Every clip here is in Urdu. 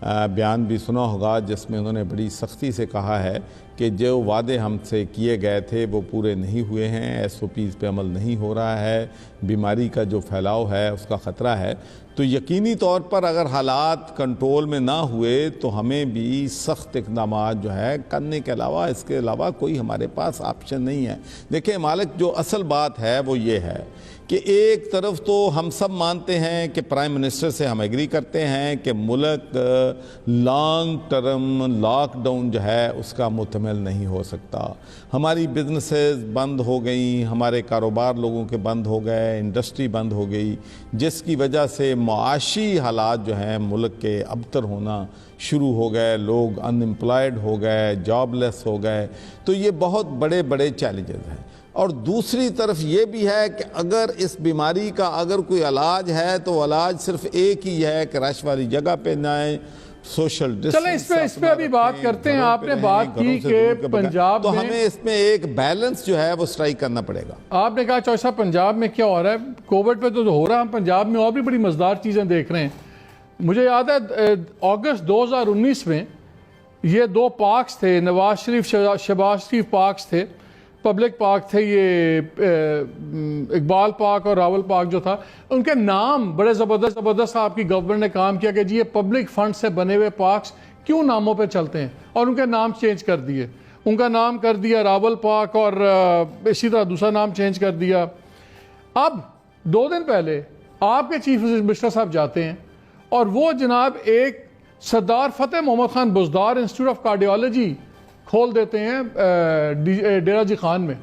بیان بھی سنا ہوگا جس میں انہوں نے بڑی سختی سے کہا ہے کہ جو وعدے ہم سے کیے گئے تھے وہ پورے نہیں ہوئے ہیں، ایس او پیز پہ عمل نہیں ہو رہا ہے، بیماری کا جو پھیلاؤ ہے اس کا خطرہ ہے۔ تو یقینی طور پر اگر حالات کنٹرول میں نہ ہوئے تو ہمیں بھی سخت اقدامات جو ہے کرنے کے علاوہ، اس کے علاوہ کوئی ہمارے پاس آپشن نہیں ہے۔ دیکھیں مالک، جو اصل بات ہے وہ یہ ہے کہ ایک طرف تو ہم سب مانتے ہیں کہ پرائم منسٹر سے ہم ایگری کرتے ہیں کہ ملک لانگ ٹرم لاک ڈاؤن جو ہے اس کا محتمل نہیں ہو سکتا۔ ہماری بزنسز بند ہو گئیں، ہمارے کاروبار لوگوں کے بند ہو گئے، انڈسٹری بند ہو گئی، جس کی وجہ سے معاشی حالات جو ہیں ملک کے ابتر ہونا شروع ہو گئے، لوگ ان امپلائڈ ہو گئے، جاب لیس ہو گئے۔ تو یہ بہت بڑے بڑے چیلنجز ہیں۔ اور دوسری طرف یہ بھی ہے کہ اگر اس بیماری کا اگر کوئی علاج ہے تو علاج صرف ایک ہی ہے کہ رش والی جگہ پہ جائیں، سوشل ڈسٹنس۔ چلیں اس پہ ابھی بات کرتے ہیں۔ آپ نے بات کی کہ پنجاب تو میں ہمیں اس میں ایک بیلنس جو ہے وہ سٹرائک کرنا پڑے گا۔ آپ نے کہا چوہدری صاحب پنجاب میں کیا ہو رہا ہے؟ کووڈ پہ تو ہو رہا ہے، ہم پنجاب میں اور بھی بڑی مزدار چیزیں دیکھ رہے ہیں۔ مجھے یاد ہے اگست 2019 میں یہ دو پارکس تھے، نواز شریف شہباز شریف پارکس تھے، پبلک پارک تھے، یہ اقبال پارک اور راول پارک جو تھا، ان کے نام بڑے زبردست آپ کی گورنمنٹ نے کام کیا کہ جی یہ پبلک فنڈ سے بنے ہوئے پارکس کیوں ناموں پہ چلتے ہیں، اور ان کے نام چینج کر دیے۔ ان کا نام کر دیا راول پارک اور اسی طرح دوسرا نام چینج کر دیا۔ اب 2 دن پہلے آپ کے چیف منسٹر صاحب جاتے ہیں اور وہ جناب ایک Sardar Fateh Muhammad Khan Buzdar institute of cardiology کھول دیتے ہیں ڈیرہ جی خان میں۔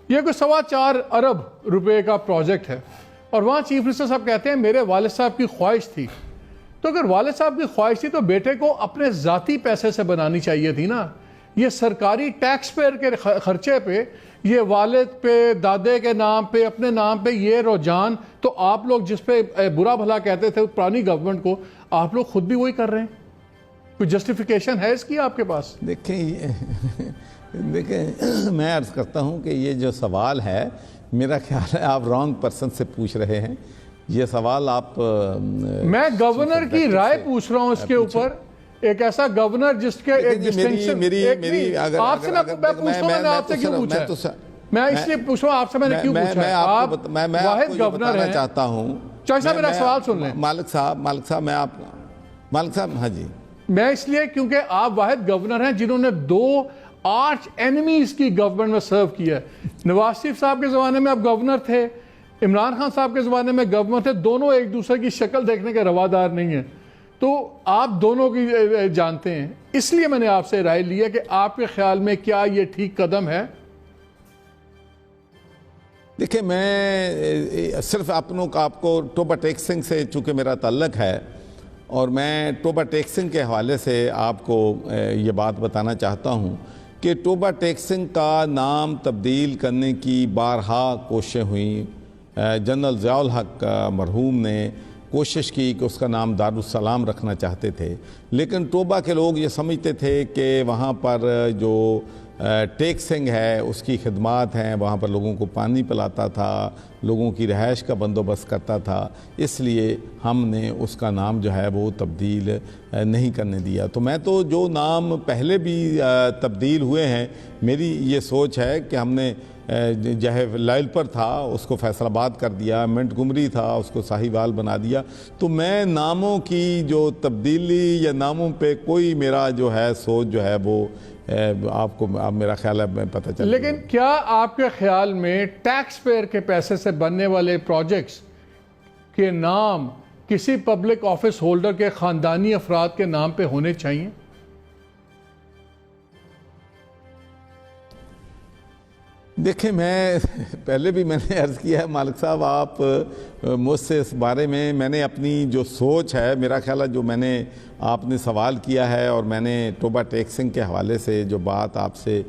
یہ کوئی 4.25 ارب روپے کا پروجیکٹ ہے، اور وہاں چیف منسٹر صاحب کہتے ہیں میرے والد صاحب کی خواہش تھی۔ تو اگر والد صاحب کی خواہش تھی تو بیٹے کو اپنے ذاتی پیسے سے بنانی چاہیے تھی نا۔ یہ سرکاری ٹیکس پیئر کے خرچے پہ، یہ والد پہ، دادے کے نام پہ، اپنے نام پہ یہ رجحان، تو آپ لوگ جس پہ برا بھلا کہتے تھے پرانی گورنمنٹ کو، آپ لوگ خود بھی وہی کر رہے ہیں۔ کوئی جسٹیفیکیشن ہے اس کی آپ کے پاس؟ دیکھیں میں عرض کرتا ہوں کہ یہ جو سوال ہے میرا خیال ہے آپ رانگ پرسن سے پوچھ رہے ہیں۔ یہ سوال آپ میں گورنر کی رائے پوچھ رہا ہوں اس کے اوپر، ایک ایسا گورنر جس کے ایک ڈسٹنکشن۔ آپ سے میں پوچھتا ہوں، میں نے آپ سے کیوں پوچھا ہے؟ میں اس لیے پوچھ رہا ہوں آپ سے، میں نے کیوں پوچھا ہے؟ آپ واحد گورنر ہیں۔ چاہتا ہوں چوہدری صاحب میرا سوال سن لیں۔ مالک صاحب ہاں جی، میں اس لیے کیونکہ آپ واحد گورنر ہیں جنہوں نے 2 آرچ اینیمیز کی گورنمنٹ میں سرو کیا ہے۔ نواز شریف صاحب کے زمانے میں آپ گورنر تھے، عمران خان صاحب کے زمانے میں گورنر تھے، دونوں ایک دوسرے کی شکل دیکھنے کے روادار نہیں ہیں، تو آپ دونوں کی جانتے ہیں۔ اس لیے میں نے آپ سے رائے لی ہے کہ آپ کے خیال میں کیا یہ ٹھیک قدم ہے؟ دیکھیں میں صرف آپ کو ٹوبا ٹیکسنگ سے چونکہ میرا تعلق ہے، اور میں ٹوبا ٹیکسنگ کے حوالے سے آپ کو یہ بات بتانا چاہتا ہوں کہ ٹوبا ٹیکسنگ کا نام تبدیل کرنے کی بارہا کوششیں ہوئیں۔ جنرل ضیاء الحق مرحوم نے کوشش کی کہ اس کا نام دارالسلام رکھنا چاہتے تھے، لیکن ٹوبا کے لوگ یہ سمجھتے تھے کہ وہاں پر جو ٹیکسنگ ہے اس کی خدمات ہیں، وہاں پر لوگوں کو پانی پلاتا تھا، لوگوں کی رہائش کا بندوبست کرتا تھا، اس لیے ہم نے اس کا نام جو ہے وہ تبدیل نہیں کرنے دیا۔ تو میں تو جو نام پہلے بھی تبدیل ہوئے ہیں، میری یہ سوچ ہے کہ ہم نے جہے لائل پر تھا اس کو فیصل آباد کر دیا، منٹ گمری تھا اس کو ساہیوال بنا دیا۔ تو میں ناموں کی جو تبدیلی یا ناموں پہ کوئی میرا جو ہے سوچ جو ہے وہ آپ کو میرا خیال ہے پتہ چل۔ لیکن کیا آپ کے خیال میں ٹیکس پیئر کے پیسے سے بننے والے پروجیکٹس کے نام کسی پبلک آفس ہولڈر کے خاندانی افراد کے نام پہ ہونے چاہیے؟ دیکھیں میں پہلے بھی میں نے عرض کیا ہے مالک صاحب، آپ مجھ سے اس بارے میں نے اپنی جو سوچ ہے، میرا خیال ہے جو میں نے آپ نے سوال کیا ہے اور میں نے ٹوبا ٹیکسنگ کے حوالے سے جو بات آپ سے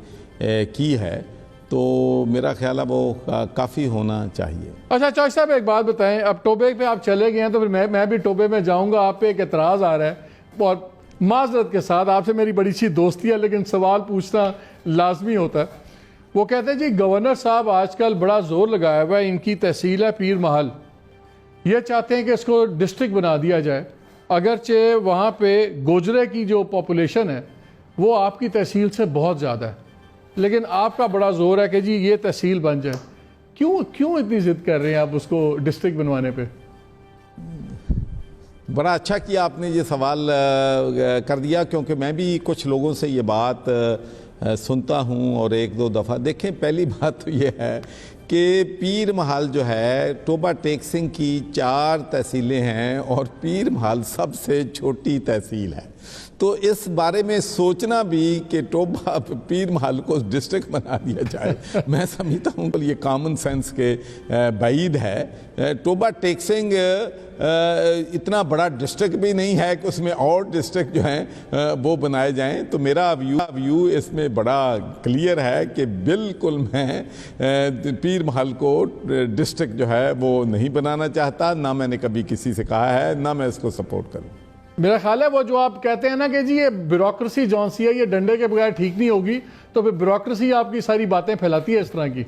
کی ہے، تو میرا خیال ہے وہ کافی ہونا چاہیے۔ اچھا چوہدری صاحب ایک بات بتائیں، اب ٹوبے پہ آپ چلے گئے ہیں تو پھر میں بھی ٹوبے میں جاؤں گا۔ آپ پہ ایک اعتراض آ رہا ہے اور معذرت کے ساتھ، آپ سے میری بڑی سی دوستی ہے لیکن سوال پوچھنا لازمی ہوتا ہے۔ وہ کہتے ہیں جی گورنر صاحب آج کل بڑا زور لگایا ہوا ہے، ان کی تحصیل ہے پیر محل، یہ چاہتے ہیں کہ اس کو ڈسٹرکٹ بنا دیا جائے، اگرچہ وہاں پہ گوجرے کی جو پاپولیشن ہے وہ آپ کی تحصیل سے بہت زیادہ ہے، لیکن آپ کا بڑا زور ہے کہ جی یہ تحصیل بن جائے. کیوں اتنی ضد کر رہے ہیں آپ اس کو ڈسٹرکٹ بنوانے پہ؟ بڑا اچھا کیا آپ نے یہ سوال کر دیا، کیونکہ میں بھی کچھ لوگوں سے یہ بات سنتا ہوں اور ایک دو دفعہ. دیکھیں، پہلی بات تو یہ ہے کہ پیر محل جو ہے ٹوبہ ٹیک سنگھ کی 4 تحصیلیں ہیں اور پیر محل سب سے چھوٹی تحصیل ہے. تو اس بارے میں سوچنا بھی کہ ٹوبہ پیر محل کو ڈسٹرکٹ بنا دیا جائے، میں سمجھتا ہوں کہ یہ کامن سینس کے بعید ہے. ٹوبہ ٹیک سنگھ اتنا بڑا ڈسٹرکٹ بھی نہیں ہے کہ اس میں اور ڈسٹرکٹ جو ہیں وہ بنائے جائیں. تو میرا ویو اس میں بڑا کلیئر ہے کہ بالکل میں پیر محل کو ڈسٹرکٹ جو ہے وہ نہیں بنانا چاہتا، نہ میں نے کبھی کسی سے کہا ہے، نہ میں اس کو سپورٹ کروں. میرا خیال ہے وہ جو آپ کہتے ہیں نا کہ جی یہ بیوروکریسی جون سی ہے، یہ ڈنڈے کے بغیر ٹھیک نہیں ہوگی، تو پھر بیوروکریسی آپ کی ساری باتیں پھیلاتی ہے اس طرح کی.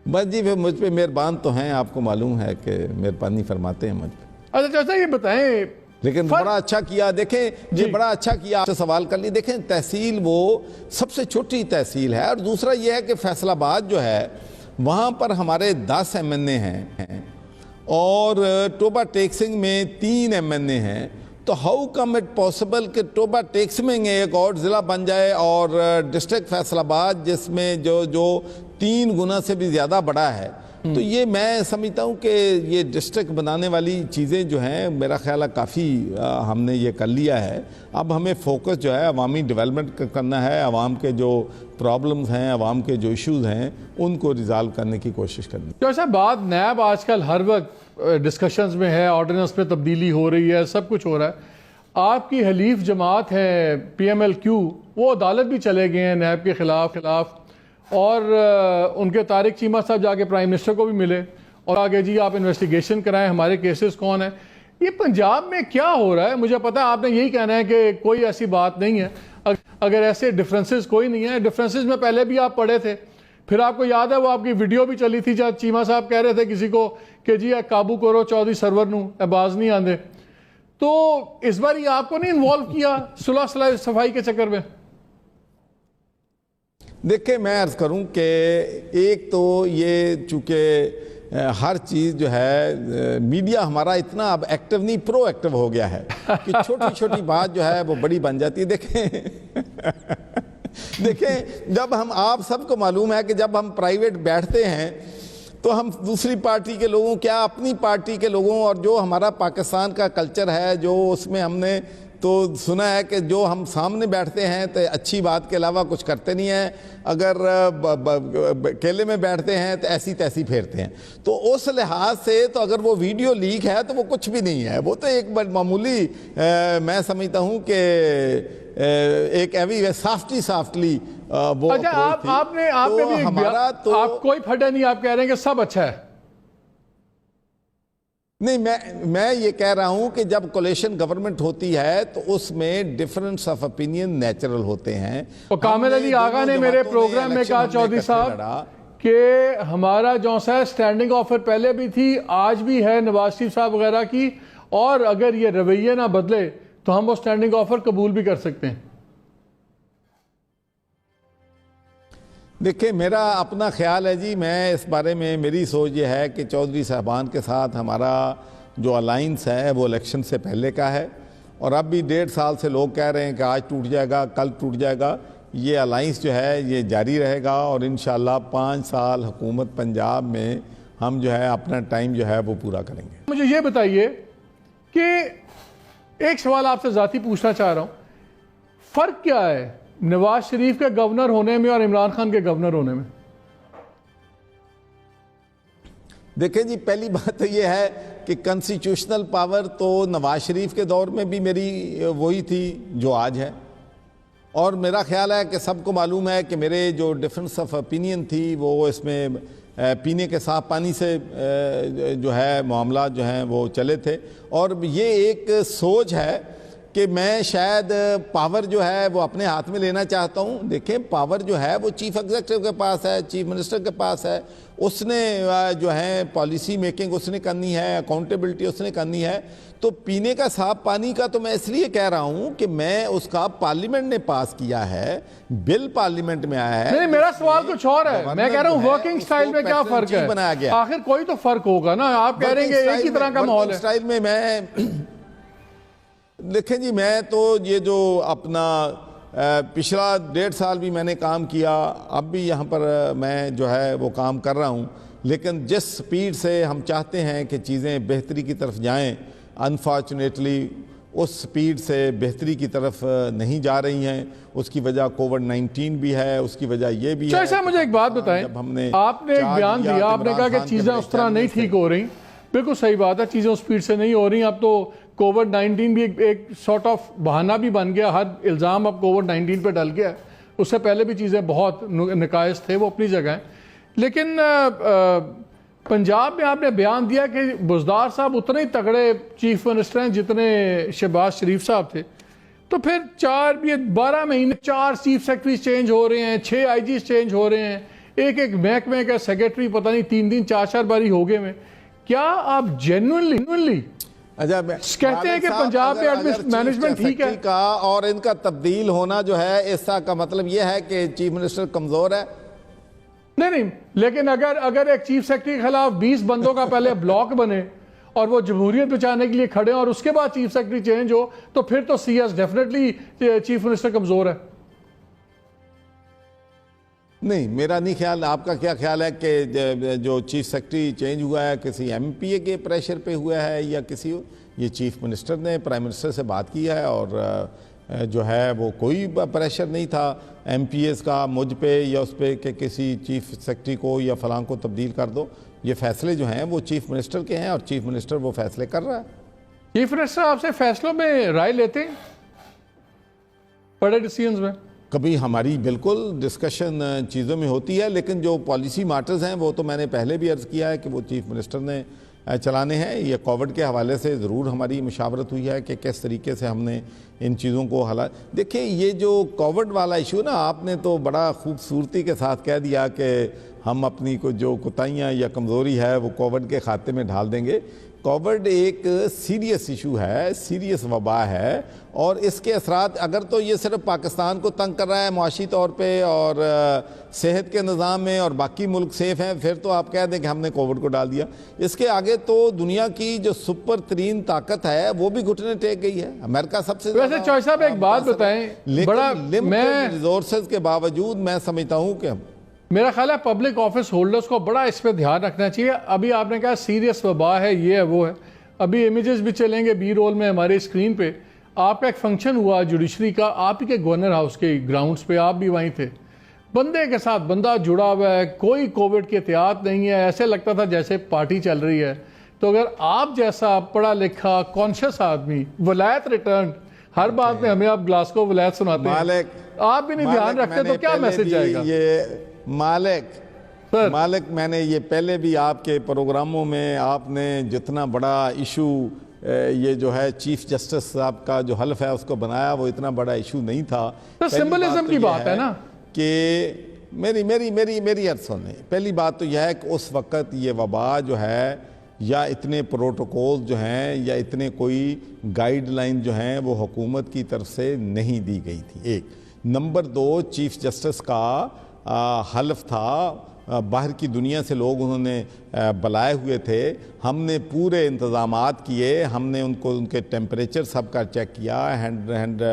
بس جی مجھ پہ مہربان تو ہیں، آپ کو معلوم ہے کہ مہربانی فرماتے ہیں مجھ پہ. اچھا چاچا یہ بتائیں، لیکن بڑا اچھا کیا. دیکھیں یہ بڑا اچھا کیا آپ سے سوال کر لی. دیکھیں تحصیل وہ سب سے چھوٹی تحصیل ہے، اور دوسرا یہ ہے کہ فیصل آباد جو ہے وہاں پر ہمارے 10 MNA ہیں اور ٹوبہ ٹیک سنگھ میں 3 MNA ہیں. تو ہاؤ کم اٹ پاسبل کہ ٹوبہ ٹیک سنگھ ایک اور ضلع بن جائے اور ڈسٹرکٹ فیصل آباد جس میں جو 3 گنا سے بھی زیادہ بڑا ہے. تو یہ میں سمجھتا ہوں کہ یہ ڈسٹرکٹ بنانے والی چیزیں جو ہیں میرا خیال ہے کافی ہم نے یہ کر لیا ہے. اب ہمیں فوکس جو ہے عوامی ڈیولپمنٹ کرنا ہے، عوام کے جو پرابلمز ہیں، عوام کے جو ایشوز ہیں ان کو ریزالو کرنے کی کوشش کرنی. تو ایسا بات نیب آج کل ہر وقت ڈسکشنز میں ہے، آرڈیننس میں تبدیلی ہو رہی ہے، سب کچھ ہو رہا ہے. آپ کی حلیف جماعت ہے PMLQ، وہ عدالت بھی چلے گئے ہیں نیب کے خلاف اور ان کے طارق چیمہ صاحب جا کے پرائم منسٹر کو بھی ملے اور آگے جی آپ انویسٹیگیشن کرائیں، ہمارے کیسز کون ہیں. یہ پنجاب میں کیا ہو رہا ہے؟ مجھے پتا ہے آپ نے یہی کہنا ہے کہ کوئی ایسی بات نہیں ہے. اگر ایسے ڈفرینسز کوئی نہیں ہے، ڈفرینسز میں پہلے بھی آپ پڑھے تھے. پھر آپ کو یاد ہے وہ آپ کی ویڈیو بھی چلی تھی جہاں چیمہ صاحب کہہ رہے تھے کسی کو کہ جی قابو کرو چودھری سرور نو، باز نہیں آندے. تو اس بار یہ آپ کو نہیں انوالو کیا صلح صفائی کے چکر میں؟ دیکھیں میں عرض کروں کہ ایک تو یہ چونکہ ہر چیز جو ہے میڈیا ہمارا اتنا اب ایکٹیو نہیں، پرو ایکٹیو ہو گیا ہے کہ چھوٹی چھوٹی بات جو ہے وہ بڑی بن جاتی ہے. دیکھیں جب آپ سب کو معلوم ہے کہ جب ہم پرائیویٹ بیٹھتے ہیں تو ہم دوسری پارٹی کے لوگوں کیا اپنی پارٹی کے لوگوں اور جو ہمارا پاکستان کا کلچر ہے جو اس میں ہم نے تو سنا ہے کہ جو ہم سامنے بیٹھتے ہیں تو اچھی بات کے علاوہ کچھ کرتے نہیں ہیں، اگر کیلے میں بیٹھتے ہیں تو ایسی تیسی پھیرتے ہیں. تو اس لحاظ سے تو اگر وہ ویڈیو لیک ہے تو وہ کچھ بھی نہیں ہے، وہ تو ایک معمولی میں سمجھتا ہوں کہ ایک ایوی سافٹلی وہ آپ نے بھی ہمارا تو آپ کوئی پھٹا نہیں، آپ کہہ رہے ہیں کہ سب اچھا ہے. نہیں، میں یہ کہہ رہا ہوں کہ جب کولیشن گورنمنٹ ہوتی ہے تو اس میں ڈیفرنس آف اپینین نیچرل ہوتے ہیں. اور کامل علی آغا نے میرے پروگرام میں کہا چودھری صاحب کہ ہمارا جو ہے سٹینڈنگ آفر پہلے بھی تھی، آج بھی ہے نواز شریف صاحب وغیرہ کی، اور اگر یہ رویے نہ بدلے تو ہم وہ سٹینڈنگ آفر قبول بھی کر سکتے ہیں. دیکھیں میرا اپنا خیال ہے جی، میں اس بارے میں میری سوچ یہ ہے کہ چودھری صاحبان کے ساتھ ہمارا جو الائنس ہے وہ الیکشن سے پہلے کا ہے، اور اب بھی 1.5 سال سے لوگ کہہ رہے ہیں کہ آج ٹوٹ جائے گا، کل ٹوٹ جائے گا. یہ الائنس جو ہے یہ جاری رہے گا اور انشاءاللہ 5 سال حکومت پنجاب میں ہم جو ہے اپنا ٹائم جو ہے وہ پورا کریں گے. مجھے یہ بتائیے کہ ایک سوال آپ سے ذاتی پوچھنا چاہ رہا ہوں، فرق کیا ہے نواز شریف کے گورنر ہونے میں اور عمران خان کے گورنر ہونے میں؟ دیکھیں جی پہلی بات تو یہ ہے کہ کنسٹیٹیوشنل پاور تو نواز شریف کے دور میں بھی میری وہی تھی جو آج ہے، اور میرا خیال ہے کہ سب کو معلوم ہے کہ میرے جو ڈیفرنس آف اپینین تھی وہ اس میں پینے کے صاف پانی سے جو ہے معاملات جو ہیں وہ چلے تھے. اور یہ ایک سوچ ہے کہ میں شاید پاور جو ہے وہ اپنے ہاتھ میں لینا چاہتا ہوں. دیکھیں پاور جو ہے وہ چیف ایگزیکٹو کے پاس ہے, چیف منسٹر کے پاس ہے. اس نے جو ہے پالیسی میکنگ اس نے کرنی ہے, اکاؤنٹیبلٹی اس نے کرنی ہے. تو پینے کا صاف پانی کا تو میں اس لیے کہہ رہا ہوں کہ میں اس کا پارلیمنٹ نے پاس کیا ہے, بل پارلیمنٹ میں آیا ہے. نہیں, میرا سوال کچھ اور ہے. میں کہہ رہا ہوں ورکنگ سٹائل میں کیا فرق ہے؟ آخر کوئی تو فرق ہوگا نا. آپ کہہ رہے ہیں کہ ایک ہی طرح کا ماحول ہے. سٹائل میں دیکھیں جی, میں تو یہ جو اپنا پچھلا 1.5 سال بھی میں نے کام کیا, اب بھی یہاں پر میں جو ہے وہ کام کر رہا ہوں, لیکن جس سپیڈ سے ہم چاہتے ہیں کہ چیزیں بہتری کی طرف جائیں, انفارچونیٹلی اس سپیڈ سے بہتری کی طرف نہیں جا رہی ہیں. اس کی وجہ کووڈ-19 بھی ہے, اس کی وجہ یہ بھی ہے. چاہیے صاحب مجھے ایک بات بتائیں, آپ نے ایک بیان دیا, آپ نے کہا کہ چیزیں اس طرح نہیں ٹھیک ہو رہی. بالکل صحیح بات ہے, چیزیں اس سپیڈ سے نہیں ہو رہی. اب تو کووڈ-19 بھی ایک سارٹ آف بہانہ بھی بن گیا, ہر الزام اب کووڈ-19 پہ ڈل گیا ہے. اس سے پہلے بھی چیزیں بہت نقائص تھے, وہ اپنی جگہ ہیں. لیکن پنجاب میں آپ نے بیان دیا کہ بزدار صاحب اتنے ہی تگڑے چیف منسٹر ہیں جتنے شہباز شریف صاحب تھے. تو پھر 12 مہینے 4 چیف سیکرٹریز چینج ہو رہے ہیں, 6 آئی جیز چینج ہو رہے ہیں, ایک محکمے کا سیکرٹری پتہ نہیں 3 4 باری ہو گئے میں. کیا آپ جینوئنلی کہتے ہیں کہ پنجاب میں مینجمنٹ ٹھیک ہے کا, اور ان کا تبدیل ہونا جو ہے ایسا کا مطلب یہ ہے کہ چیف منسٹر کمزور ہے؟ نہیں, لیکن اگر ایک چیف سیکرٹری کے خلاف 20 بندوں کا پہلے بلاک بنے اور وہ جمہوریت بچانے کے لیے کھڑے ہیں اور اس کے بعد چیف سیکرٹری چینج ہو, تو پھر تو C S definitely chief minister کمزور ہے. نہیں, میرا نہیں خیال. آپ کا کیا خیال ہے کہ جو چیف سیکرٹری چینج ہوا ہے کسی ایم پی اے کے پریشر پہ ہوا ہے یا کسی, یہ چیف منسٹر نے پرائم منسٹر سے بات کی ہے اور جو ہے وہ کوئی پریشر نہیں تھا ایم پی ایز کا مجھ پہ یا اس پہ کہ کسی چیف سیکرٹری کو یا فلاں کو تبدیل کر دو. یہ فیصلے جو ہیں وہ چیف منسٹر کے ہیں اور چیف منسٹر وہ فیصلے کر رہا ہے. چیف منسٹر آپ سے فیصلوں میں رائے لیتے ہیں بڑے ڈیسیژنز میں؟ کبھی ہماری بالکل ڈسکشن چیزوں میں ہوتی ہے, لیکن جو پالیسی میٹرز ہیں وہ تو میں نے پہلے بھی عرض کیا ہے کہ وہ چیف منسٹر نے چلانے ہیں. یہ کووڈ کے حوالے سے ضرور ہماری مشاورت ہوئی ہے کہ کس طریقے سے ہم نے ان چیزوں کو دیکھیں یہ جو کووڈ والا ایشو نا, آپ نے تو بڑا خوبصورتی کے ساتھ کہہ دیا کہ ہم اپنی جو کوتاہیاں یا کمزوری ہے وہ کووڈ کے کھاتے میں ڈال دیں گے. کووڈ ایک سیریس ایشو ہے, سیریس وبا ہے, اور اس کے اثرات اگر تو یہ صرف پاکستان کو تنگ کر رہا ہے معاشی طور پہ اور صحت کے نظام میں اور باقی ملک سیف ہیں, پھر تو آپ کہہ دیں کہ ہم نے کووڈ کو ڈال دیا. اس کے آگے تو دنیا کی جو سپر ترین طاقت ہے وہ بھی گھٹنے ٹیک گئی ہے. امریکہ سب سے ویسے چوہے صاحب ایک بات بتائیں, بڑا لمیٹڈ ریسورسز کے باوجود میں سمجھتا ہوں کہ میرا خیال ہے پبلک آفس ہولڈرز کو بڑا اس پہ دھیان رکھنا چاہیے. ابھی آپ نے کہا سیریس وبا ہے, یہ ہے وہ ہے. ابھی امیجز بھی چلیں گے بی رول میں ہمارے اسکرین پہ. آپ کا ایک فنکشن ہوا جوڈیشری کا, آپ ہی کے گورنر ہاؤس کے گراؤنڈز پہ, آپ بھی وہیں تھے. بندے کے ساتھ بندہ جڑا ہوا ہے, کوئی کووڈ کی احتیاط نہیں ہے, ایسے لگتا تھا جیسے پارٹی چل رہی ہے. تو اگر آپ جیسا پڑھا لکھا کانشیس آدمی, ولایت ریٹرن, ہر بات میں ہمیں آپ گلاسکو ولایت سناتے ہیں, آپ بھی نہیں دھیان رکھتے تو کیا میسج جائے گا؟ مالک میں نے یہ پہلے بھی آپ کے پروگراموں میں آپ نے جتنا بڑا ایشو یہ جو ہے چیف جسٹس صاحب کا جو حلف ہے اس کو بنایا, وہ اتنا بڑا ایشو نہیں تھا. تو سمبلزم کی بات ہے نا کہ میری عرض سنیں. پہلی بات تو یہ ہے کہ اس وقت یہ وبا جو ہے یا اتنے پروٹوکول جو ہیں یا اتنے کوئی گائیڈ لائن جو ہیں وہ حکومت کی طرف سے نہیں دی گئی تھی. ایک نمبر 2, چیف جسٹس کا حلف تھا, باہر کی دنیا سے لوگ انہوں نے بلائے ہوئے تھے. ہم نے پورے انتظامات کیے, ہم نے ان کے ٹیمپریچر سب کا چیک کیا, ہینڈ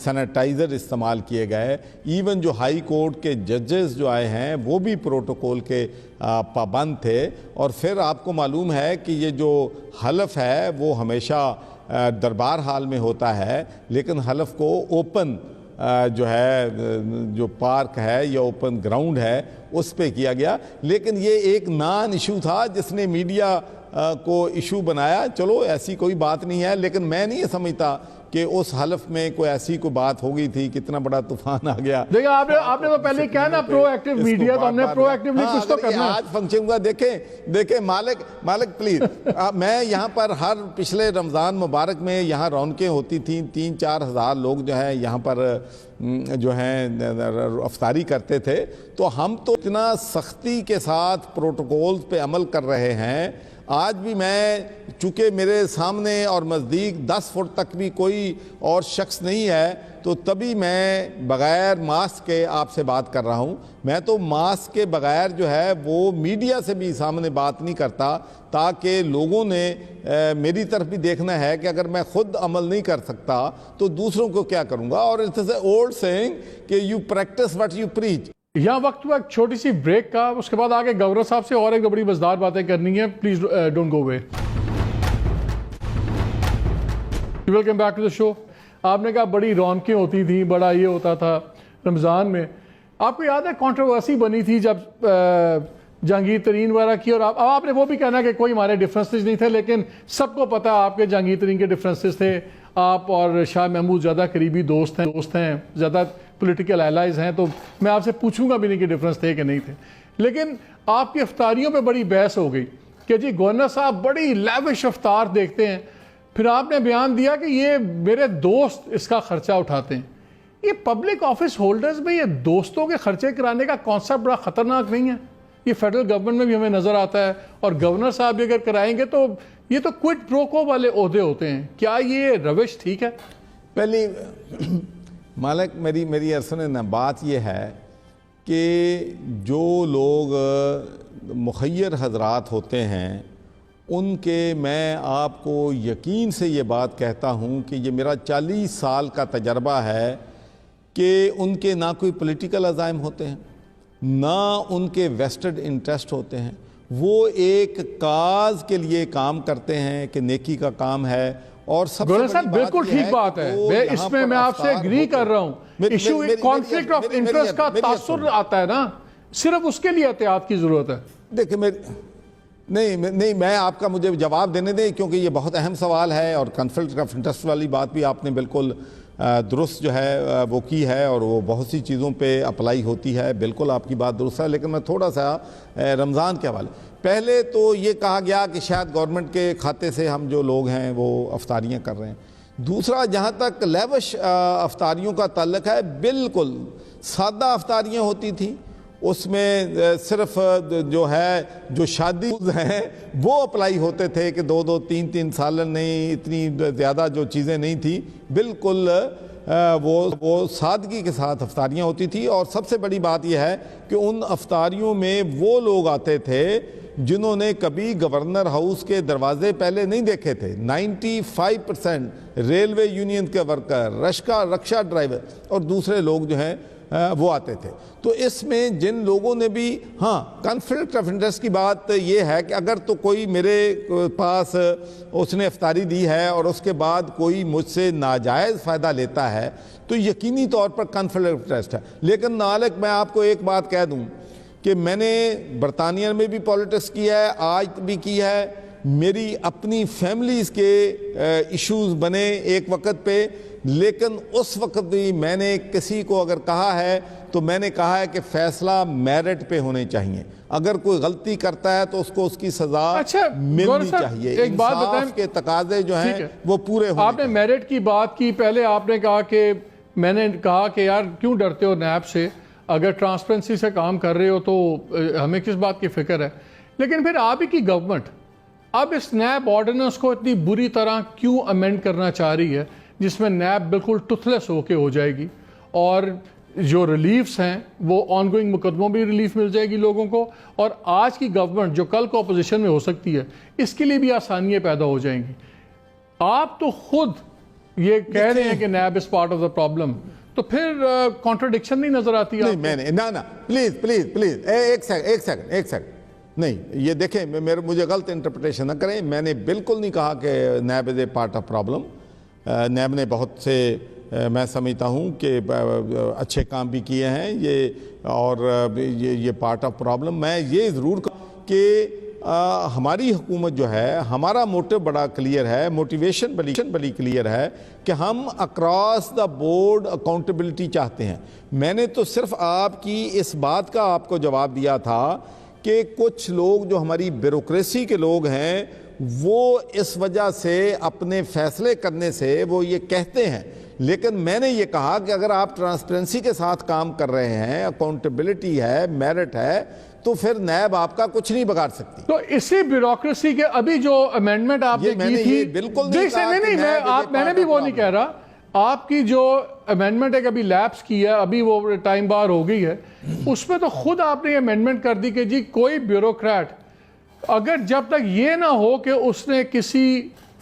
سینیٹائزر استعمال کیے گئے. ایون جو ہائی کورٹ کے ججز جو آئے ہیں وہ بھی پروٹوکول کے پابند تھے. اور پھر آپ کو معلوم ہے کہ یہ جو حلف ہے وہ ہمیشہ دربار ہال میں ہوتا ہے, لیکن حلف کو اوپن جو ہے جو پارک ہے یا اوپن گراؤنڈ ہے اس پہ کیا گیا. لیکن یہ ایک نان ایشو تھا جس نے میڈیا کو ایشو بنایا. چلو ایسی کوئی بات نہیں ہے, لیکن میں نہیں سمجھتا کہ اس حلف میں کوئی ایسی کوئی بات ہو گئی تھی, کتنا بڑا طوفان آ گیا. دیکھیں آپ نے تو پہلے کیا نا پرو ایکٹیو میڈیا, تو ہم نے پرو ایکٹیولی کچھ تو کرنا ہے. آج فنکشن کا دیکھیں مالک پلیز, میں یہاں پر ہر پچھلے رمضان مبارک میں یہاں رونقیں ہوتی تھیں, 3-4 ہزار لوگ جو ہیں یہاں پر جو ہیں افطاری کرتے تھے. تو ہم تو اتنا سختی کے ساتھ پروٹوکولز پہ عمل کر رہے ہیں. آج بھی میں, چونکہ میرے سامنے اور نزدیک 10 فٹ تک بھی کوئی اور شخص نہیں ہے, تو تبھی میں بغیر ماسک کے آپ سے بات کر رہا ہوں. میں تو ماسک کے بغیر جو ہے وہ میڈیا سے بھی سامنے بات نہیں کرتا, تاکہ لوگوں نے میری طرف بھی دیکھنا ہے کہ اگر میں خود عمل نہیں کر سکتا تو دوسروں کو کیا کروں گا. اور اٹس اے اولڈ سیئنگ کہ you practice what you preach. یہاں وقت ہوا ایک چھوٹی سی بریک کا, اس کے بعد آگے گورنر صاحب سے اور ایک بڑی مزدار باتیں کرنی ہیں. Please don't go away. Welcome back to the show. آپ نے کہا بڑی رونقیں ہوتی تھیں, بڑا یہ ہوتا تھا رمضان میں. آپ کو یاد ہے کنٹروورسی بنی تھی جب جہانگیر ترین وغیرہ کی, اور آپ نے وہ بھی کہنا کہ کوئی ہمارے ڈفرینسز نہیں تھے, لیکن سب کو پتا آپ کے جہانگیر ترین کے ڈفرینسز تھے. آپ اور شاہ محمود زیادہ قریبی دوست ہیں, زیادہ پولیٹیکل الائز ہیں, تو میں آپ سے پوچھوں گا بھی نہیں کہ ڈفرینس تھے کہ نہیں تھے. لیکن آپ کی افطاریوں پہ بڑی بحث ہو گئی کہ جی گورنر صاحب بڑی لیوش افطار دیکھتے ہیں. پھر آپ نے بیان دیا کہ یہ میرے دوست اس کا خرچہ اٹھاتے ہیں. یہ پبلک آفس ہولڈرز میں یہ دوستوں کے خرچے کرانے کا کانسیپٹ بڑا خطرناک نہیں ہے؟ یہ فیڈرل گورنمنٹ میں بھی ہمیں نظر آتا ہے, اور گورنر صاحب بھی اگر کرائیں گے تو یہ تو کوئٹ پرو کو والے عہدے ہوتے ہیں. کیا یہ روش ٹھیک ہے؟ پہلی مالک میری عرصے نا بات یہ ہے کہ جو لوگ مخیر حضرات ہوتے ہیں ان کے, میں آپ کو یقین سے یہ بات کہتا ہوں کہ یہ میرا 40 سال کا تجربہ ہے کہ ان کے نہ کوئی پولیٹیکل عزائم ہوتے ہیں, نہ ان کے ویسٹڈ انٹرسٹ ہوتے ہیں. وہ ایک کاز کے لیے کام کرتے ہیں کہ نیکی کا کام ہے. اور سب گورنر صاحب بالکل ٹھیک بات ہے, اس میں میں آپ سے ایگری کر رہا ہوں. ایشو ایک کانفلکٹ آف انٹرسٹ کا تاثر آتا ہے نا, صرف اس کے لیے احتیاط کی ضرورت ہے. دیکھیں نہیں میں آپ کا مجھے جواب دینے دیں, کیونکہ یہ بہت اہم سوال ہے, اور کنفلکٹ آف انٹرسٹ والی بات بھی آپ نے بالکل درست جو ہے وہ کی ہے, اور وہ بہت سی چیزوں پہ اپلائی ہوتی ہے. بالکل آپ کی بات درست ہے. لیکن میں تھوڑا سا رمضان کے حوالے, پہلے تو یہ کہا گیا کہ شاید گورنمنٹ کے کھاتے سے ہم جو لوگ ہیں وہ افطاریاں کر رہے ہیں. دوسرا, جہاں تک لیوش افطاریوں کا تعلق ہے, بالکل سادہ افطاریاں ہوتی تھیں. اس میں صرف جو شادی ہیں وہ اپلائی ہوتے تھے کہ 2-2 3-3 سالن نہیں, اتنی زیادہ جو چیزیں نہیں تھیں. بالکل وہ سادگی کے ساتھ افطاریاں ہوتی تھی. اور سب سے بڑی بات یہ ہے کہ ان افطاریوں میں وہ لوگ آتے تھے جنہوں نے کبھی گورنر ہاؤس کے دروازے پہلے نہیں دیکھے تھے. 95% ریلوے یونین کے ورکر, رکشہ ڈرائیور اور دوسرے لوگ جو ہیں وہ آتے تھے. تو اس میں جن لوگوں نے بھی, ہاں کنفلکٹ آف انٹرسٹ کی بات یہ ہے کہ اگر تو کوئی میرے پاس اس نے افطاری دی ہے اور اس کے بعد کوئی مجھ سے ناجائز فائدہ لیتا ہے تو یقینی طور پر کنفلکٹ آف انٹرسٹ ہے. لیکن نالک میں آپ کو ایک بات کہہ دوں کہ میں نے برطانیہ میں بھی پالیٹکس کی ہے, آج بھی کی ہے. میری اپنی فیملیز کے ایشوز بنے ایک وقت پہ, لیکن اس وقت بھی میں نے کسی کو اگر کہا ہے تو میں نے کہا ہے کہ فیصلہ میرٹ پہ ہونے چاہیے. اگر کوئی غلطی کرتا ہے تو اس کو اس کی سزا ملنی چاہیے. ایک بات بتائیں, انصاف کے تقاضے جو ہیں وہ پورے ہونے. آپ نے میرٹ کی بات کی, پہلے آپ نے کہا کہ میں نے کہا کہ یار کیوں ڈرتے ہو نیب سے, اگر ٹرانسپیرنسی سے کام کر رہے ہو تو ہمیں کس بات کی فکر ہے. لیکن پھر آپ ہی کی گورنمنٹ اب اس نیب آرڈیننس کو اتنی بری طرح کیوں امینڈ کرنا چاہ رہی ہے جس میں نیب بالکل ٹتھلیس ہو کے ہو جائے گی, اور جو ریلیفز ہیں وہ آن گوئنگ مقدموں بھی ریلیف مل جائے گی لوگوں کو, اور آج کی گورنمنٹ جو کل کو اپوزیشن میں ہو سکتی ہے اس کے لیے بھی آسانیاں پیدا ہو جائیں گی. آپ تو خود یہ کہہ رہے ہیں کہ NAB is part of the problem, تو پھر کانٹرڈکشن نہیں نظر آتی؟ نہیں میں نے نا پلیز ایک سیکنڈ نہیں, یہ دیکھیں مجھے غلط انٹرپریٹیشن نہ کریں. میں نے بالکل نہیں کہا کہ NAB is a part of problem. NAB نے بہت سے میں سمجھتا ہوں کہ اچھے کام بھی کیے ہیں یہ, اور یہ پارٹ آف پرابلم. میں یہ ضرور کہوں کہ ہماری حکومت جو ہے، ہمارا موٹو بڑا کلیئر ہے، موٹیویشن بڑی کلیئر ہے کہ ہم اکراس دا بورڈ اکاؤنٹیبلٹی چاہتے ہیں۔ میں نے تو صرف آپ کی اس بات کا آپ کو جواب دیا تھا کہ کچھ لوگ جو ہماری بیوروکریسی کے لوگ ہیں وہ اس وجہ سے اپنے فیصلے کرنے سے وہ یہ کہتے ہیں، لیکن میں نے یہ کہا کہ اگر آپ ٹرانسپیرنسی کے ساتھ کام کر رہے ہیں، اکاؤنٹیبلٹی ہے، میرٹ ہے، تو پھر نیب آپ کا کچھ نہیں بگاڑ سکتی۔ تو اسی بیوروکریسی کے ابھی جو امینڈمنٹ آپ نے کی تھی، بالکل نہیں کہا کہ میں نے بھی وہ نہیں کہہ رہا، آپ کی جو امینڈمنٹ ہے ابھی لیپس کی ہے، ابھی وہ ٹائم بار ہو گئی ہے، اس میں تو خود آپ نے یہ امینڈمنٹ کر دی کہ جی کوئی بیوروکریٹ اگر جب تک یہ نہ ہو کہ اس نے کسی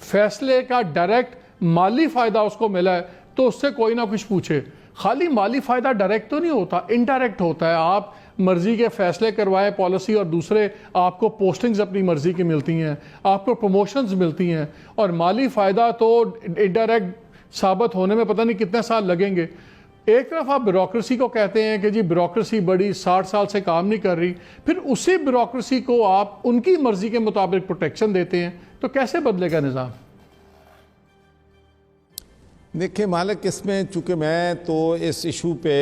فیصلے کا ڈائریکٹ مالی فائدہ اس کو ملا ہے تو اس سے کوئی نہ کچھ پوچھے۔ خالی مالی فائدہ ڈائریکٹ تو نہیں ہوتا، انڈائریکٹ ہوتا ہے۔ آپ مرضی کے فیصلے کروائے پالیسی، اور دوسرے آپ کو پوسٹنگز اپنی مرضی کی ملتی ہیں، آپ کو پروموشنز ملتی ہیں، اور مالی فائدہ تو انڈائریکٹ ثابت ہونے میں پتہ نہیں کتنے سال لگیں گے۔ ایک طرف آپ بیوروکریسی کو کہتے ہیں کہ جی بیوروکریسی بڑی 60 سال سے کام نہیں کر رہی، پھر اسی بیوروکریسی کو آپ ان کی مرضی کے مطابق پروٹیکشن دیتے ہیں، تو کیسے بدلے گا نظام؟ دیکھیں مالک، اس میں چونکہ میں تو اس ایشو پہ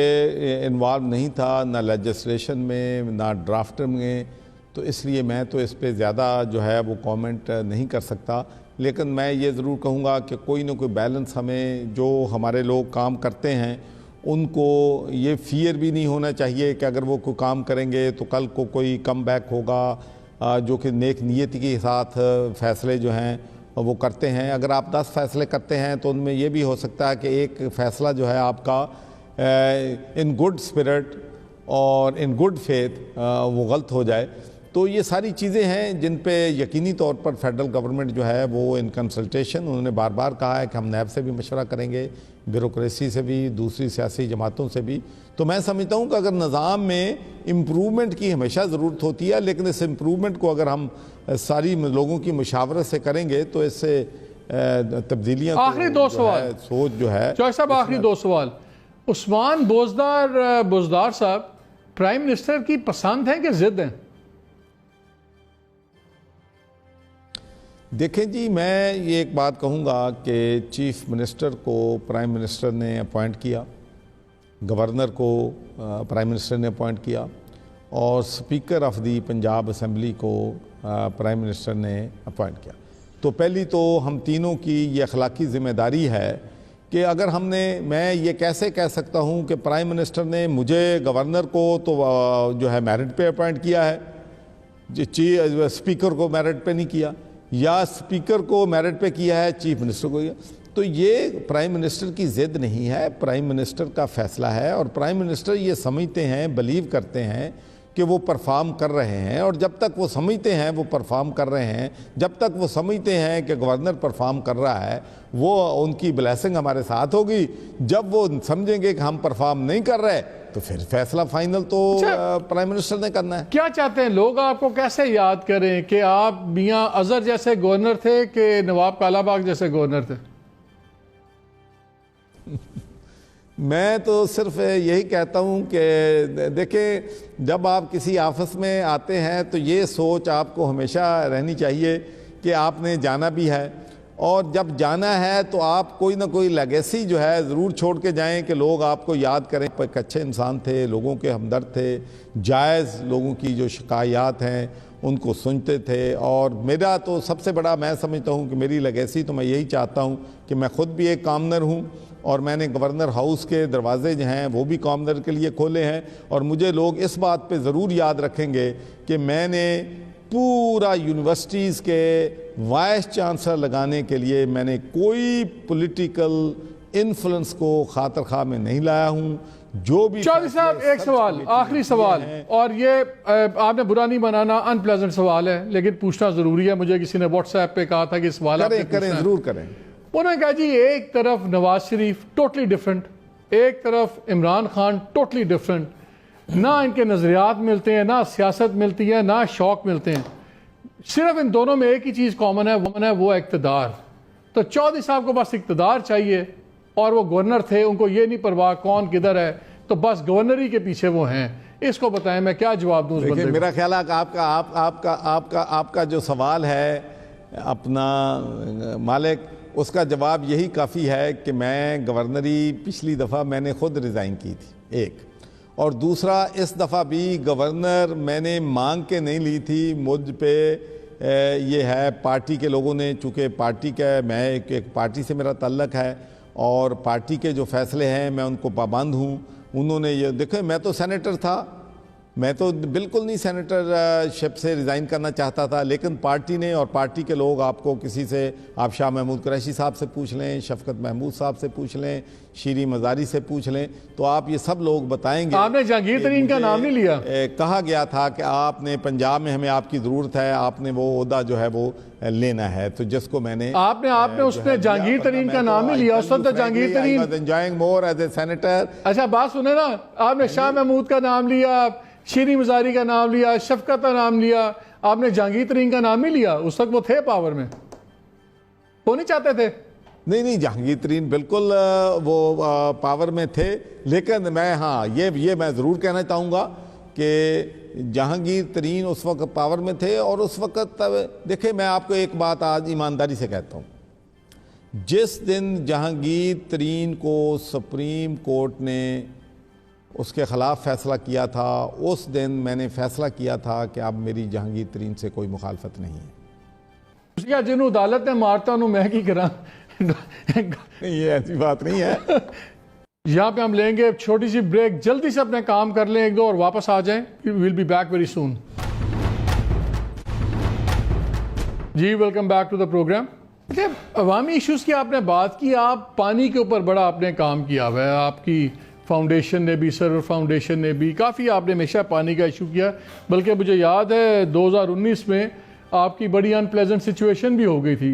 انوالو نہیں تھا، نہ لیجسلیشن میں نہ ڈرافٹ میں، تو اس لیے میں تو اس پہ زیادہ جو ہے وہ کامنٹ نہیں کر سکتا، لیکن میں یہ ضرور کہوں گا کہ کوئی نہ کوئی بیلنس ہمیں، جو ہمارے لوگ کام کرتے ہیں ان کو یہ فیئر بھی نہیں ہونا چاہیے کہ اگر وہ کوئی کام کریں گے تو کل کو کوئی کم بیک ہوگا، جو کہ نیک نیتی کے ساتھ فیصلے جو ہیں وہ کرتے ہیں۔ اگر آپ 10 فیصلے کرتے ہیں تو ان میں یہ بھی ہو سکتا ہے کہ ایک فیصلہ جو ہے آپ کا ان گڈ اسپرٹ اور ان گڈ فیتھ وہ غلط ہو جائے۔ تو یہ ساری چیزیں ہیں جن پہ یقینی طور پر فیڈرل گورنمنٹ جو ہے وہ ان کنسلٹیشن، انہوں نے بار بار کہا ہے کہ ہم نیب سے بھی مشورہ کریں گے، بیوروکریسی سے بھی، دوسری سیاسی جماعتوں سے بھی۔ تو میں سمجھتا ہوں کہ اگر نظام میں امپرومنٹ کی ہمیشہ ضرورت ہوتی ہے، لیکن اس امپرومنٹ کو اگر ہم ساری لوگوں کی مشاورت سے کریں گے تو اس سے تبدیلیاں آخری 2 سوال سوچ جو ہے۔ چوہے صاحب آخری 2 سوال، عثمان بزدار صاحب پرائم منسٹر کی پسند ہیں کہ ضد ہیں؟ دیکھیں جی، میں یہ ایک بات کہوں گا کہ چیف منسٹر کو پرائم منسٹر نے اپوائنٹ کیا، گورنر کو پرائم منسٹر نے اپوائنٹ کیا، اور speaker of the Punjab assembly کو پرائم منسٹر نے اپوائنٹ کیا۔ تو پہلی تو ہم تینوں کی یہ اخلاقی ذمہ داری ہے کہ اگر ہم نے، میں یہ کیسے کہہ سکتا ہوں کہ پرائم منسٹر نے مجھے گورنر کو تو جو ہے میرٹ پہ اپوائنٹ کیا ہے، اسپیکر کو میرٹ پہ نہیں کیا، یا اسپیکر کو میرٹ پہ کیا ہے، چیف منسٹر کو کیا؟ تو یہ پرائم منسٹر کی ضد نہیں ہے، پرائم منسٹر کا فیصلہ ہے، اور پرائم منسٹر یہ سمجھتے ہیں، بلیو کرتے ہیں کہ وہ پرفارم کر رہے ہیں، اور جب تک وہ سمجھتے ہیں وہ پرفارم کر رہے ہیں، جب تک وہ سمجھتے ہیں کہ گورنر پرفارم کر رہا ہے، وہ ان کی بلیسنگ ہمارے ساتھ ہوگی۔ جب وہ سمجھیں گے کہ ہم پرفارم نہیں کر رہے تو پھر فیصلہ فائنل تو پرائم منسٹر نے کرنا ہے۔ کیا چاہتے ہیں لوگ آپ کو کیسے یاد کریں، کہ آپ میاں اظہر جیسے گورنر تھے کہ نواب کالا باغ جیسے گورنر تھے؟ میں تو صرف یہی کہتا ہوں کہ دیکھیں، جب آپ کسی آفس میں آتے ہیں تو یہ سوچ آپ کو ہمیشہ رہنی چاہیے کہ آپ نے جانا بھی ہے، اور جب جانا ہے تو آپ کوئی نہ کوئی لیگیسی جو ہے ضرور چھوڑ کے جائیں کہ لوگ آپ کو یاد کریں۔ ایک اچھے انسان تھے، لوگوں کے ہمدرد تھے، جائز لوگوں کی جو شکایات ہیں ان کو سنتے تھے، اور میرا تو سب سے بڑا، میں سمجھتا ہوں کہ میری لیگیسی تو میں یہی چاہتا ہوں کہ میں خود بھی ایک کامنر ہوں، اور میں نے گورنر ہاؤس کے دروازے جو ہیں وہ بھی کامنر کے لیے کھولے ہیں، اور مجھے لوگ اس بات پہ ضرور یاد رکھیں گے کہ میں نے پورا یونیورسٹیز کے وائس چانسلر لگانے کے لیے میں نے کوئی پولیٹیکل انفلوئنس کو خاطر خواہ میں نہیں لایا ہوں۔ جو بھی چودھری صاحب ایک سوال، آخری سوال، اور یہ آپ نے برا نہیں بنانا، ان پلیزنٹ سوال ہے لیکن پوچھنا ضروری ہے، مجھے کسی نے واٹس ایپ پہ کہا تھا کہ سوال کریں ضرور کریں۔ انہوں نے کہا جی ایک طرف نواز شریف ٹوٹلی ڈیفرنٹ، ایک طرف عمران خان ٹوٹلی ڈیفرنٹ، نہ ان کے نظریات ملتے ہیں، نہ سیاست ملتی ہے، نہ شوق ملتے ہیں، صرف ان دونوں میں ایک ہی چیز کامن ہے، وہ اقتدار۔ تو چودھری صاحب کو بس اقتدار چاہیے، اور وہ گورنر تھے، ان کو یہ نہیں پرواہ کون کدھر ہے، تو بس گورنری کے پیچھے وہ ہیں۔ اس کو بتائیں میں کیا جواب دوں اس بندے دیکھیں کو؟ میرا خیال ہے کہ آپ کا جو سوال ہے اپنا مالک، اس کا جواب یہی کافی ہے کہ میں گورنری پچھلی دفعہ میں نے خود ریزائن کی تھی ایک، اور دوسرا اس دفعہ بھی گورنر میں نے مانگ کے نہیں لی تھی، مجھ پہ یہ ہے پارٹی کے لوگوں نے، چونکہ پارٹی کا میں ایک پارٹی سے میرا تعلق ہے اور پارٹی کے جو فیصلے ہیں میں ان کو پابند ہوں، انہوں نے یہ دیکھیں میں تو سینیٹر تھا، میں تو بالکل نہیں سینیٹر شپ سے ریزائن کرنا چاہتا تھا، لیکن پارٹی نے اور پارٹی کے لوگ، آپ کو کسی سے، آپ شاہ محمود قریشی صاحب سے پوچھ لیں، شفقت محمود صاحب سے پوچھ لیں، شیریں مزاری سے پوچھ لیں، تو آپ یہ سب لوگ بتائیں گے۔ آپ نے جہانگیر ترین کا نام نہیں لیا؟ کہا گیا تھا کہ آپ نے پنجاب میں ہمیں آپ کی ضرورت ہے، آپ نے وہ عہدہ جو ہے وہ لینا ہے، تو جس کو میں نے آپ نے اس میں جہانگیر ترین کا نام نہیں لیا، اس وقت جہانگیر ترین enjoying more as a senator۔ اچھا بات سنیں نا، آپ نے شاہ محمود کا نام لیا، شیریں مزاری کا نام لیا، شفقت کا نام لیا، آپ نے جہانگیر ترین کا نام نہیں لیا؟ اس وقت وہ تھے پاور میں، وہ نہیں چاہتے تھے؟ نہیں جہانگیر ترین بالکل وہ پاور میں تھے، لیکن میں یہ میں ضرور کہنا چاہوں گا کہ جہانگیر ترین اس وقت پاور میں تھے، اور اس وقت دیکھیں میں آپ کو ایک بات آج ایمانداری سے کہتا ہوں، جس دن جہانگیر ترین کو سپریم کورٹ نے اس کے خلاف فیصلہ کیا تھا، اس دن میں نے فیصلہ کیا تھا کہ اب میری جہانگیر ترین سے کوئی مخالفت نہیں ہے۔ کیا جنہوں عدالت نے مارتا انہوں میں کی کرا؟ یہ ایسی بات نہیں ہے۔ یہاں پہ ہم لیں گے چھوٹی سی بریک، جلدی سے اپنے کام کر لیں ایک دو اور واپس آ جائیں۔ We'll be back very soon. جی welcome back to the programme. عوامی ایشوز کی آپ نے بات کی، آپ پانی کے اوپر بڑا آپ نے کام کیا ہوا ہے، آپ کی فاؤنڈیشن نے بھی، سرور فاؤنڈیشن نے بھی کافی آپ نے ہمیشہ پانی کا ایشو کیا، بلکہ مجھے یاد ہے 2019 میں آپ کی بڑی ان پلیزنٹ سچویشن بھی ہو گئی تھی،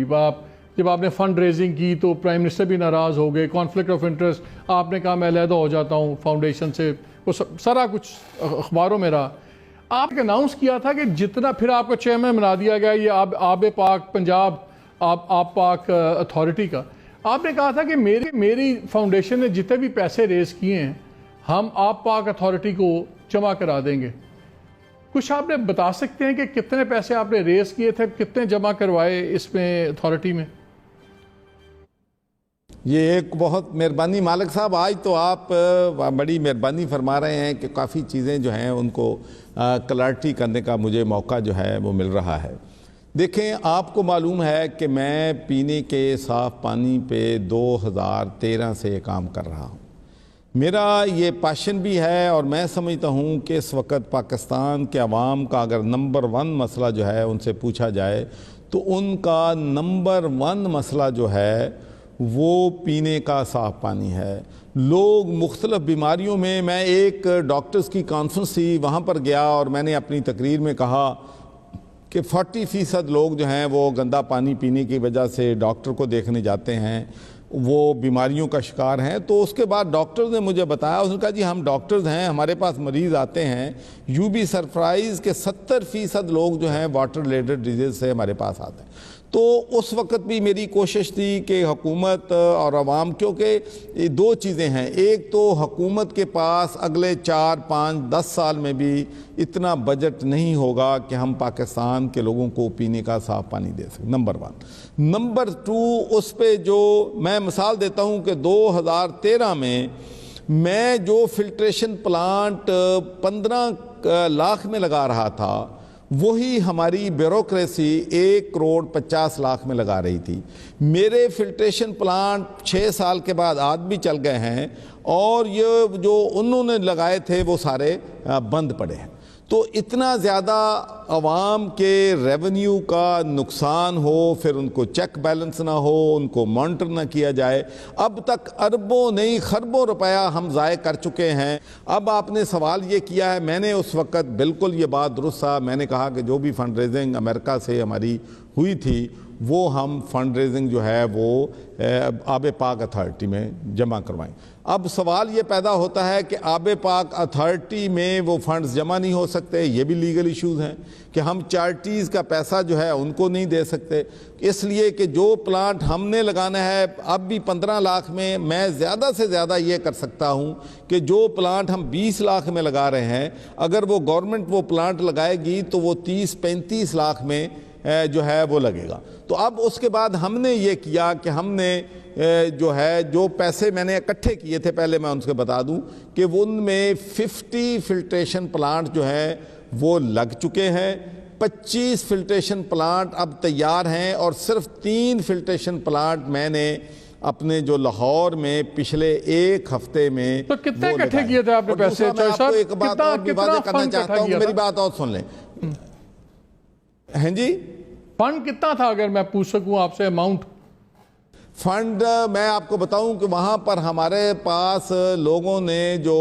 جب آپ نے فنڈ ریزنگ کی تو پرائم منسٹر بھی ناراض ہو گئے، کانفلکٹ آف انٹرسٹ، آپ نے کہا میں علیحدہ ہو جاتا ہوں فاؤنڈیشن سے، وہ سارا کچھ اخباروں میں رہا۔ آپ نے اناؤنس کیا تھا کہ جتنا، پھر آپ کو چیئرمین بنا دیا گیا یہ آب پاک پنجاب آب پاک اتھارٹی کا، آپ نے کہا تھا کہ میری فاؤنڈیشن نے جتنے بھی پیسے ریز کیے ہیں ہم آب پاک اتھارٹی کو جمع کرا دیں گے۔ کچھ آپ نے بتا سکتے ہیں کہ کتنے پیسے آپ نے ریز کیے تھے، کتنے جمع کروائے اس میں اتھارٹی میں؟ یہ ایک بہت مہربانی مالک صاحب، آج تو آپ بڑی مہربانی فرما رہے ہیں کہ کافی چیزیں جو ہیں ان کو کلیرٹی کرنے کا مجھے موقع جو ہے وہ مل رہا ہے۔ دیکھیں آپ کو معلوم ہے کہ میں پینے کے صاف پانی پہ 2013 سے کام کر رہا ہوں، میرا یہ پیشن بھی ہے، اور میں سمجھتا ہوں کہ اس وقت پاکستان کے عوام کا اگر نمبر 1 مسئلہ جو ہے ان سے پوچھا جائے تو ان کا نمبر 1 مسئلہ جو ہے وہ پینے کا صاف پانی ہے۔ لوگ مختلف بیماریوں میں ایک ڈاکٹرز کی کانفرنس تھی، وہاں پر گیا اور میں نے اپنی تقریر میں کہا کہ 40% لوگ جو ہیں وہ گندا پانی پینے کی وجہ سے ڈاکٹر کو دیکھنے جاتے ہیں، وہ بیماریوں کا شکار ہیں۔ تو اس کے بعد ڈاکٹرز نے مجھے بتایا، اس نے کہا جی ہم ڈاکٹرز ہیں، ہمارے پاس مریض آتے ہیں، یو بی سرپرائز کہ 70% لوگ جو ہیں واٹر ریلیٹڈ ڈیزیز سے ہمارے پاس آتے ہیں۔ تو اس وقت بھی میری کوشش تھی کہ حکومت اور عوام، کیونکہ یہ 2 چیزیں ہیں، ایک تو حکومت کے پاس اگلے 4 5 10 سال میں بھی اتنا بجٹ نہیں ہوگا کہ ہم پاکستان کے لوگوں کو پینے کا صاف پانی دے سکیں، نمبر 1۔ نمبر 2، اس پہ جو میں مثال دیتا ہوں کہ 2013 میں جو فلٹریشن پلانٹ 15 لاکھ میں لگا رہا تھا، وہی ہماری بیوروکریسی 1,50,00,000 میں لگا رہی تھی۔ میرے فلٹریشن پلانٹ 6 سال کے بعد آج بھی چل گئے ہیں، اور یہ جو انہوں نے لگائے تھے وہ سارے بند پڑے ہیں۔ تو اتنا زیادہ عوام کے ریونیو کا نقصان ہو، پھر ان کو چیک بیلنس نہ ہو، ان کو مانیٹر نہ کیا جائے، اب تک اربوں نہیں خربوں روپیہ ہم ضائع کر چکے ہیں۔ اب آپ نے سوال یہ کیا ہے، میں نے اس وقت بالکل یہ بات درست تھا، میں نے کہا کہ جو بھی فنڈ ریزنگ امریکہ سے ہماری ہوئی تھی وہ ہم فنڈ ریزنگ جو ہے وہ آب پاک اتھارٹی میں جمع کروائیں۔ اب سوال یہ پیدا ہوتا ہے کہ آب پاک اتھارٹی میں وہ فنڈز جمع نہیں ہو سکتے، یہ بھی لیگل ایشوز ہیں کہ ہم چارٹیز کا پیسہ جو ہے ان کو نہیں دے سکتے، اس لیے کہ جو پلانٹ ہم نے لگانا ہے اب بھی 15 لاکھ میں زیادہ سے زیادہ یہ کر سکتا ہوں کہ جو پلانٹ ہم 20 لاکھ میں لگا رہے ہیں اگر وہ گورنمنٹ وہ پلانٹ لگائے گی تو وہ 30-35 لاکھ میں جو ہے وہ لگے گا۔ تو اب اس کے بعد ہم نے یہ کیا کہ ہم نے جو ہے جو پیسے میں نے اکٹھے کیے تھے، پہلے میں ان سے بتا دوں کہ ان میں 50 فلٹریشن پلانٹ جو ہیں وہ لگ چکے ہیں، 25 فلٹریشن پلانٹ اب تیار ہیں، اور صرف 3 فلٹریشن پلانٹ میں نے اپنے جو لاہور میں پچھلے 1 ہفتے میں تو کتنے اکٹھے کیے تھے آپ نے پیسے؟ میں آپ کو ایک بات اور بھی واضح کرنا چاہتا ہوں، میری بات اور سن لیں۔ ہیں جی فنڈ کتنا تھا اگر میں پوچھ سکوں آپ سے اماؤنٹ؟ فنڈ میں آپ کو بتاؤں کہ وہاں پر ہمارے پاس لوگوں نے جو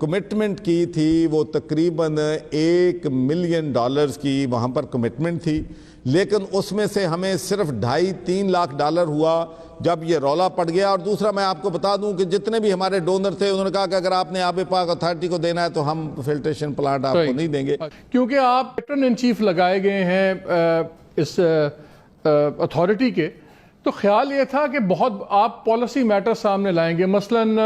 کمٹمنٹ کی تھی وہ تقریباً $1 ملین کی وہاں پر کمٹمنٹ تھی، لیکن اس میں سے ہمیں صرف $2.5-3 لاکھ ہوا جب یہ رولا پڑ گیا۔ اور دوسرا میں آپ کو بتا دوں کہ جتنے بھی ہمارے ڈونر تھے انہوں نے کہا کہ اگر آپ نے آب پاک اتھارٹی کو دینا ہے تو ہم فلٹریشن پلانٹ آپ کو نہیں دیں گے، کیونکہ آپ ایڈیٹر ان چیف لگائے گئے ہیں اس اتھارٹی کے، تو خیال یہ تھا کہ بہت آپ پالیسی میٹر سامنے لائیں گے، مثلاً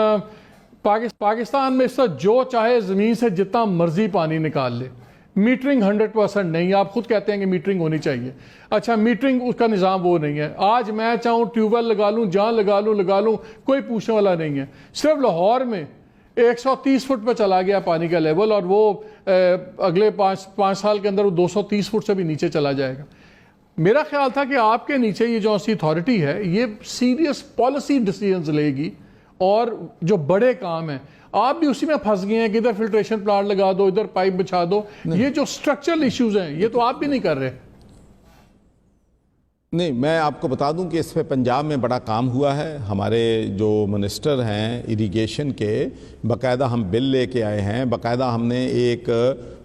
پاکستان میں اس وقت جو چاہے زمین سے جتنا مرضی پانی نکال لے، میٹرنگ 100% نہیں، آپ خود کہتے ہیں کہ میٹرنگ ہونی چاہیے، اچھا میٹرنگ اس کا نظام وہ نہیں ہے، آج میں چاہوں ٹیوب ویل لگا لوں، جہاں لگا لوں کوئی پوچھنے والا نہیں ہے۔ صرف لاہور میں 130 فٹ پہ چلا گیا پانی کا لیول، اور وہ اگلے 5 سال کے اندر وہ 230 فٹ سے بھی نیچے چلا جائے گا۔ میرا خیال تھا کہ آپ کے نیچے یہ جو سی اتھارٹی ہے یہ سیریس پالیسی ڈیسیژنز لے گی، اور جو بڑے کام ہیں آپ بھی اسی میں پھنس گئے ہیں کہ ادھر فلٹریشن پلانٹ لگا دو، ادھر پائپ بچھا دو، یہ جو سٹرکچرل ایشوز ہیں یہ تو آپ بھی نہیں کر رہے۔ نہیں، میں آپ کو بتا دوں کہ اس پہ پنجاب میں بڑا کام ہوا ہے، ہمارے جو منسٹر ہیں اریگیشن کے باقاعدہ ہم بل لے کے آئے ہیں، باقاعدہ ہم نے ایک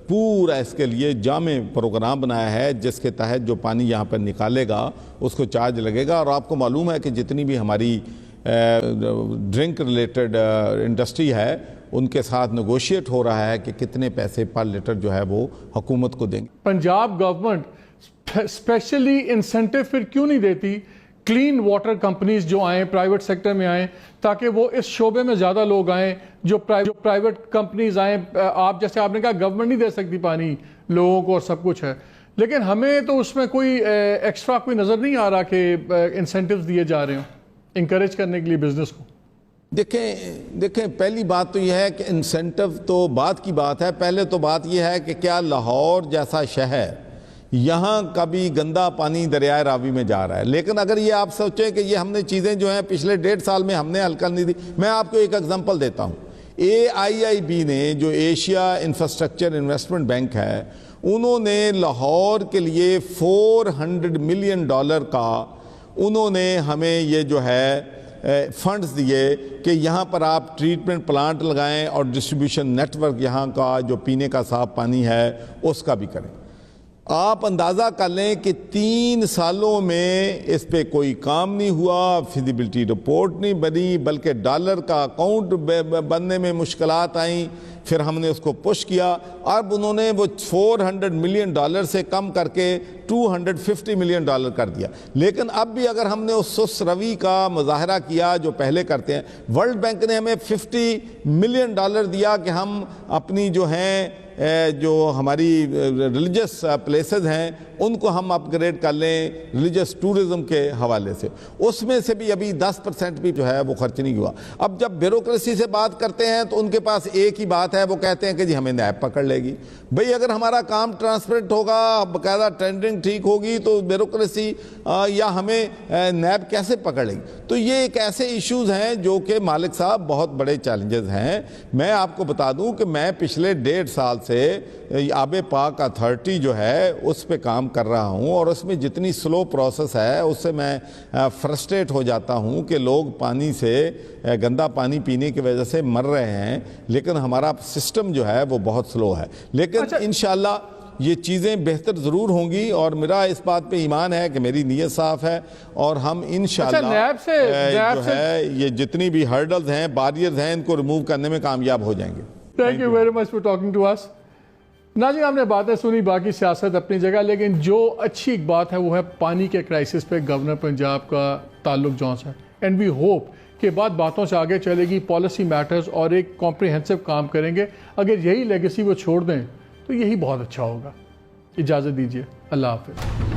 پورا اس کے لیے جامع پروگرام بنایا ہے جس کے تحت جو پانی یہاں پر نکالے گا اس کو چارج لگے گا۔ اور آپ کو معلوم ہے کہ جتنی بھی ہماری ڈرنک ریلیٹڈ انڈسٹری ہے ان کے ساتھ نیگوشیٹ ہو رہا ہے کہ کتنے پیسے پر لیٹر جو ہے وہ حکومت کو دیں گے۔ پنجاب گورنمنٹ اسپیشلی انسینٹیو پھر کیوں نہیں دیتی کلین واٹر کمپنیز جو آئیں پرائیویٹ سیکٹر میں آئیں، تاکہ وہ اس شعبے میں زیادہ لوگ آئیں، جو پرائیویٹ کمپنیز آئیں۔ آپ جیسے آپ نے کہا گورنمنٹ نہیں دے سکتی پانی لوگوں کو اور سب کچھ ہے، لیکن ہمیں تو اس میں کوئی ایکسٹرا کوئی نظر نہیں آ رہا کہ انسینٹیوز دیے جا رہے ہوں انکریج کرنے کے لیے بزنس کو۔ دیکھیں پہلی بات تو یہ ہے کہ انسینٹیو تو بعد کی بات ہے، پہلے تو بات یہ ہے کہ کیا لاہور جیسا شہر یہاں کبھی گندا پانی دریائے راوی میں جا رہا ہے؟ لیکن اگر یہ آپ سوچیں کہ یہ ہم نے چیزیں جو ہیں پچھلے 1.5 سال میں ہم نے حل کر نہیں دی، میں آپ کو ایک ایگزامپل دیتا ہوں۔ AIIB نے جو ایشیا انفراسٹرکچر انویسٹمنٹ بینک ہے، انہوں نے لاہور کے لیے $400 ملین کا انہوں نے ہمیں یہ جو ہے فنڈز دیے کہ یہاں پر آپ ٹریٹمنٹ پلانٹ لگائیں اور ڈسٹریبیوشن نیٹ ورک یہاں کا جو پینے کا صاف پانی ہے اس کا بھی کریں۔ آپ اندازہ کر لیں کہ 3 سالوں میں اس پہ کوئی کام نہیں ہوا، فیزیبلٹی رپورٹ نہیں بنی، بلکہ ڈالر کا اکاؤنٹ بننے میں مشکلات آئیں۔ پھر ہم نے اس کو پش کیا، اب انہوں نے وہ $400 ملین سے کم کر کے $250 ملین کر دیا۔ لیکن اب بھی اگر ہم نے اس سست روی کا مظاہرہ کیا جو پہلے کرتے ہیں، ورلڈ بینک نے ہمیں $50 ملین دیا کہ ہم اپنی جو ہیں جو ہماری ریلیجس پلیسز ہیں ان کو ہم اپ گریڈ کر لیں ریلیجس ٹورزم کے حوالے سے، اس میں سے بھی ابھی 10% بھی جو ہے وہ خرچ نہیں ہوا۔ اب جب بیوروکریسی سے بات کرتے ہیں تو ان کے پاس ایک ہی بات ہے، وہ kehte ہیں کہ جی ہمیں نیب پکڑ لے گی۔ بھئی اگر ہمارا کام ٹرانسپیرنٹ ہوگا، باقاعدہ ٹینڈرنگ ٹھیک ہوگی تو بیوروکریسی یا ہمیں نیب کیسے پکڑ لے گی؟ تو یہ ایک ایسے ایشوز ہیں جو کہ مالک صاحب بہت بڑے چیلنجز ہیں۔ میں آپ کو بتا دوں کہ میں پچھلے 1.5 سال سے آب پاک اتھارٹی جو ہے اس پہ کام کر رہا ہوں، اور اس میں جتنی سلو پروسیس ہے اس سے میں فرسٹریٹ ہو جاتا ہوں کہ لوگ پانی سے گندا پانی پینے کی وجہ سے مر رہے ہیں، لیکن ہمارا سسٹم جو ہے وہ بہت سلو ہے۔ لیکن انشاءاللہ یہ چیزیں بہتر ضرور ہوں گی، اور میرا اس بات پہ ایمان ہے کہ میری نیت صاف ہے، اور ہم انشاءاللہ نیب سے جو ہے یہ جتنی بھی ہرڈلز ہیں، باریئرز ہیں، ان کو ریموو کرنے میں کامیاب ہو جائیں گے۔ Thank you very much for talking to us. ناظرین، ہم نے باتیں سنی، باقی سیاست اپنی جگہ، لیکن جو اچھی ایک بات ہے وہ ہے پانی کے کرائسس پہ گورنر پنجاب کا تعلق جون سے، اینڈ وی ہوپ کہ باتوں سے آگے چلے گی، پالیسی میٹرز اور ایک کمپریہنسو کام کریں گے۔ اگر یہی لیگیسی وہ چھوڑ دیں تو یہی بہت اچھا ہوگا۔ اجازت دیجیے، اللہ حافظ۔